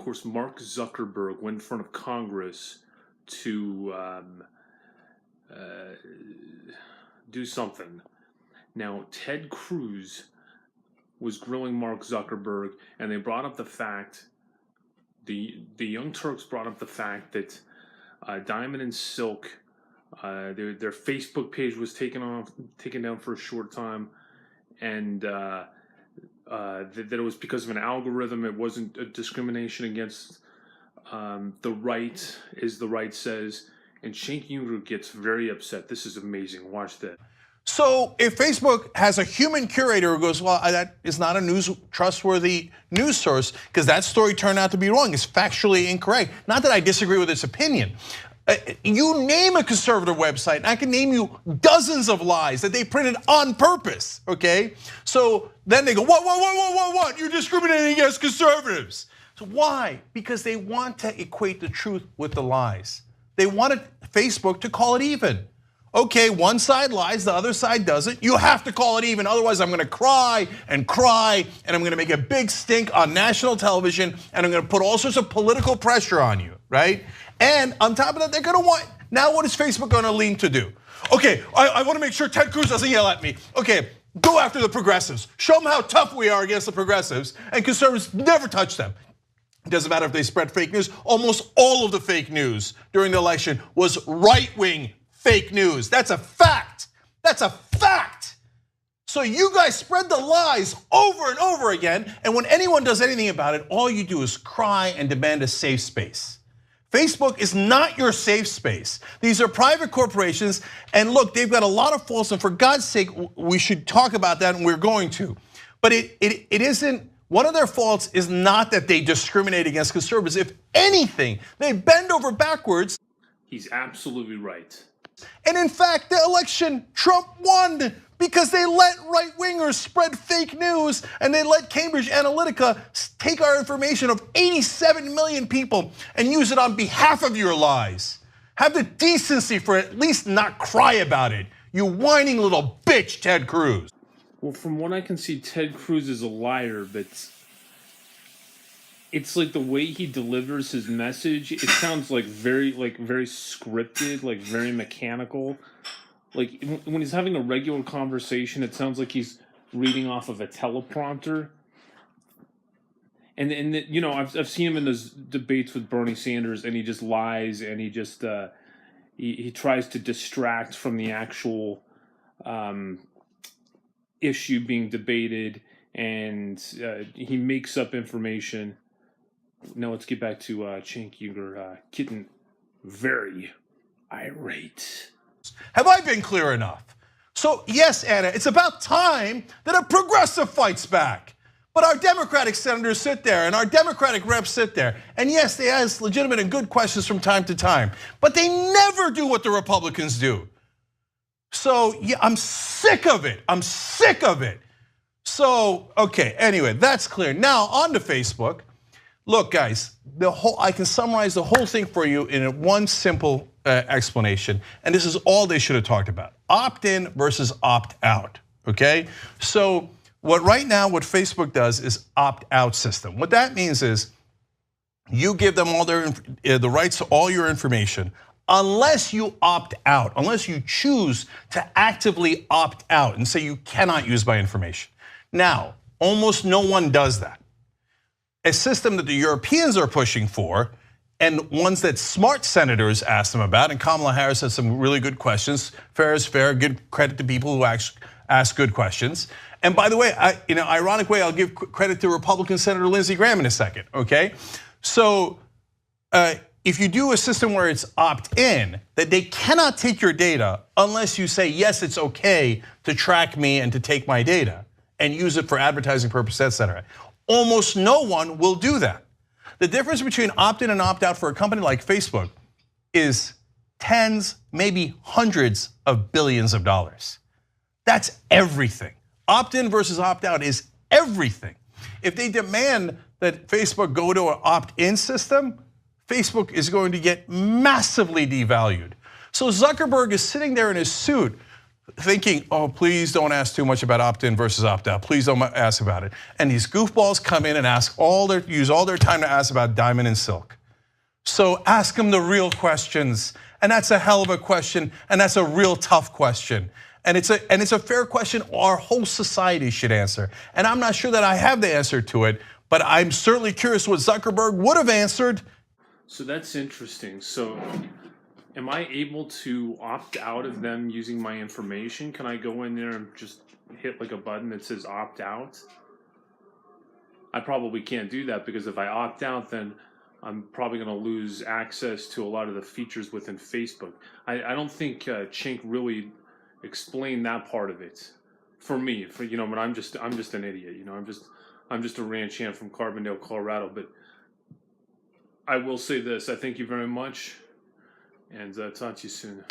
course, Mark Zuckerberg went in front of Congress to do something. Now, Ted Cruz was grilling Mark Zuckerberg, and they brought up the fact, the Young Turks brought up the fact that Diamond and Silk, their Facebook page was taken down for a short time, and that it was because of an algorithm. It wasn't a discrimination against the right, as the right says. And Cenk Uygur gets very upset. This is amazing. Watch this. So if Facebook has a human curator who goes, well, that is not a trustworthy news source because that story turned out to be wrong, it's factually incorrect. Not that I disagree with its opinion. You name a conservative website, and I can name you dozens of lies that they printed on purpose, okay? So then they go, what? You're discriminating against conservatives. So why? Because they want to equate the truth with the lies. They wanted Facebook to call it even. Okay, one side lies, the other side doesn't. You have to call it even, otherwise I'm gonna cry, and I'm gonna make a big stink on national television, and I'm gonna put all sorts of political pressure on you, right? And on top of that, they're gonna want, now what is Facebook gonna lean to do? Okay, I wanna make sure Ted Cruz doesn't yell at me. Okay, go after the progressives. Show them how tough we are against the progressives, and conservatives never touch them. It doesn't matter if they spread fake news. Almost all of the fake news during the election was right-wing fake news. That's a fact. That's a fact. So you guys spread the lies over and over again, and when anyone does anything about it, all you do is cry and demand a safe space. Facebook is not your safe space. These are private corporations, and look, they've got a lot of faults, and for God's sake, we should talk about that, and we're going to. But it isn't, one of their faults is not that they discriminate against conservatives. If anything, they bend over backwards. He's absolutely right. And in fact, the election, Trump won because they let right-wingers spread fake news, and they let Cambridge Analytica take our information of 87 million people and use it on behalf of your lies. Have the decency for at least not cry about it, you whining little bitch, Ted Cruz. Well, from what I can see, Ted Cruz is a liar, but it's like the way he delivers his message, it sounds like very scripted, like very mechanical. Like when he's having a regular conversation, it sounds like he's reading off of a teleprompter. And you know, I've seen him in those debates with Bernie Sanders, and he just lies, and he just he tries to distract from the actual issue being debated, and he makes up information. Now let's get back to Cenk Uygur getting very irate. Have I been clear enough? So yes, Anna, it's about time that a progressive fights back. But our Democratic senators sit there and our Democratic reps sit there. And yes, they ask legitimate and good questions from time to time, but they never do what the Republicans do. So yeah, I'm sick of it. I'm sick of it. So, okay, anyway, that's clear. Now on to Facebook. Look, guys, I can summarize the whole thing for you in one simple explanation, and this is all they should have talked about: opt-in versus opt-out. Okay, so what Facebook does is opt-out system. What that means is you give them all the rights to all your information, unless you opt out, unless you choose to actively opt out and say you cannot use my information. Now, almost no one does that. A system that the Europeans are pushing for, and ones that smart senators ask them about, and Kamala Harris has some really good questions. Fair is fair, good credit to people who ask good questions. And by the way, in an ironic way, I'll give credit to Republican Senator Lindsey Graham in a second, okay? So if you do a system where it's opt-in, that they cannot take your data unless you say, yes, it's okay to track me and to take my data and use it for advertising purposes, et cetera. Almost no one will do that. The difference between opt-in and opt-out for a company like Facebook is tens, maybe hundreds of billions of dollars. That's everything. Opt-in versus opt-out is everything. If they demand that Facebook go to an opt-in system, Facebook is going to get massively devalued. So Zuckerberg is sitting there in his suit, thinking, oh, please don't ask too much about opt-in versus opt-out. Please don't ask about it. And these goofballs come in and use all their time to ask about diamond and silk. So ask them the real questions. And that's a hell of a question, and that's a real tough question. And it's a fair question our whole society should answer. And I'm not sure that I have the answer to it, but I'm certainly curious what Zuckerberg would have answered. So that's interesting. So am I able to opt out of them using my information? Can I go in there and just hit like a button that says opt out? I probably can't do that, because if I opt out, then I'm probably going to lose access to a lot of the features within Facebook. I don't think Cenk really explained that part of it for me. But I'm just an idiot. I'm just a ranch hand from Carbondale, Colorado. But I will say this: I thank you very much, and talk to you soon.